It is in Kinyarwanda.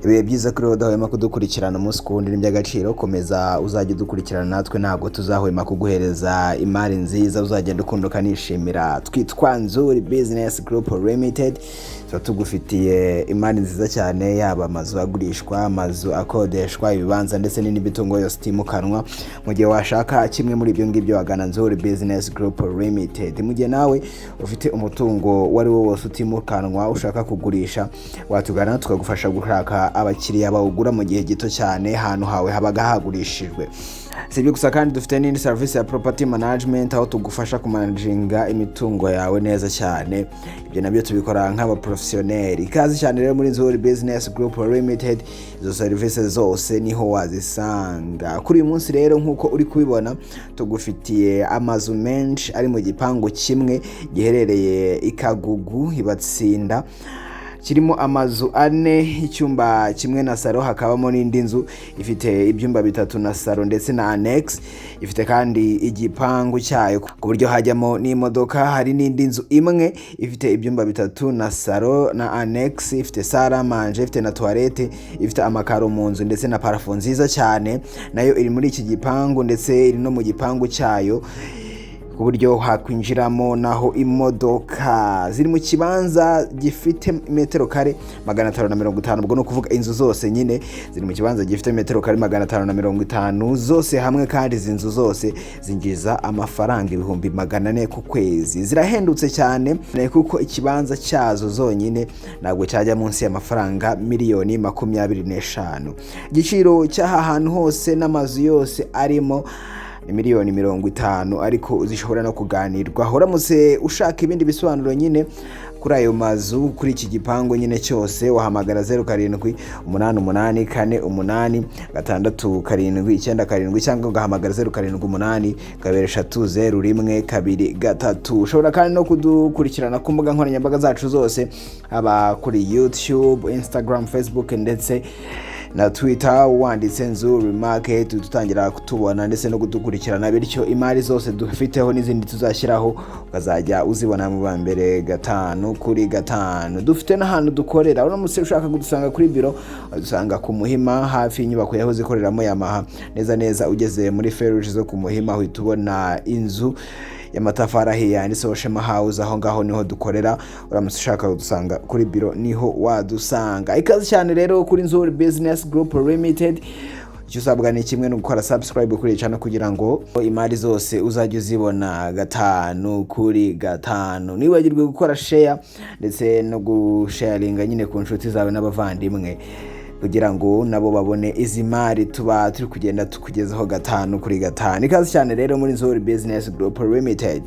ibihe byiza kuri wowe udahwema kudukurikirana umunsi ku wundi n'iby'agaciro. Komeza uzajya udukurikirana natwe, ntabwo tuzahwema kuguhereza imari nziza uzagenda ukunda ukanishimira. Twitwa Nzuri Business Group Limited, tuba tugufitiye imari nziza cyane, yaba amazu agurishwa, amazu akodeshwa, ibibanza ndetse n'indi mitungo yose itimukanwa. Mu gihe washaka kimwe muri ibyo ngibyo wagana Nzuri Business Group Limited. Mu gihe nawe ufite umutungo wari wo wose utimukanwa ushaka kugurisha, watugana tukagufasha gushaka abakiriya bawugura mu gihe gito cyane ahantu hawe habaga hagurishijwe. Si ibyo gusa kandi dufite n'indi service ya property management, aho tugufasha kumanaginga imitungo yawe neza cyane. Ibyo nabyo tubikora nk'abaprofessioneri. Ikaze cyane rero muri Nzuri Business Group Limited, izo service zose niho wazisanga. Kuri uyu munsi rero nk'uko uri kubibona, tugufitiye amazu menshi ari mu gipangu kimwe giherereye i Kagugu Ibatsinda, kirimo amazu 4, icyumba kimwe na salo, hakabamo n'indi nzu ifite ibyumba 3 na salo ndetse na annex. Ifite kandi igipangu cyayo ku buryo hajyamo n'imodoka. Hari n'indi nzu imwe ifite ibyumba 3 na salo na annex, ifite salle à manger, ifite na toilette, ifite amakaro mu nzu ndetse na parafo nziza cyane, nayo iri muri iki gipangu ndetse iri no mu gipangu cyayo, ku buryo hakwinjiramo naho imodoka. Ziri mu kibanza gifite metero kare 550, ubwo no kuvuga inzu zose nyine ziri mu kibanza gifite metero kare 550 zose hamwe. Kandi izi nzu zose zinjiza amafaranga 400,000 ku kwezi. Zirahendutse cyane kuko ikibanza cyazo zonyine ntabwo cyajya munsi y'amafaranga 25,000,000. Igiciro cy'aha hantu hose n'amazu yose arimo ni 50,000,000, ariko uzishobora no kuganirwa. Uramutse ushaka ibindi bisobanuro nyine kuri ayo mazu, kuri iki gipangu nyine cyose, wahamagara 07788687 cyangwa ugahamagara 0788230123. Ushobora kandi no kudukurikirana ku mbuga nkoranyambaga zacu zose, haba kuri YouTube, Instagram, Facebook ndetse na Twitter. Wanditse Nzuri Market tutangira kutubona ndetse no kudukurikirana, bityo imari zose dufiteho n'izindi tuzashyiraho ukazajya uzibona mu bambere 5/5. Dufite n'ahantu dukorera. Uramutse ushaka kudusanga kuri biro, dusanga ku Muhima hafi inyubako yaho zikoreramo Yamaha, neza ugeze muri Feruje zo ku Muhima uhita ubona inzu y'amatafari ahiye yanditseho Shema House. Aho ngaho niho dukorera. Uramutse ushaka kudusanga kuri biro niho wadusanga. Ikaze cyane rero kuri Nzuri Business Group Limited. Icyo usabwa ni kimwe no gukora subscribe kuri channel kugira ngo imari zose uzajye uzibona 5/5. Niwagirwe gukora share ndetse no gusharinga nyine ku nshuti zawe n'abavandimwe, kugira ngo nabo babone izi mari tuba turi kugenda tukugezaho 5/5. Ikaze cyane rero muri Nzuri Business Group Limited.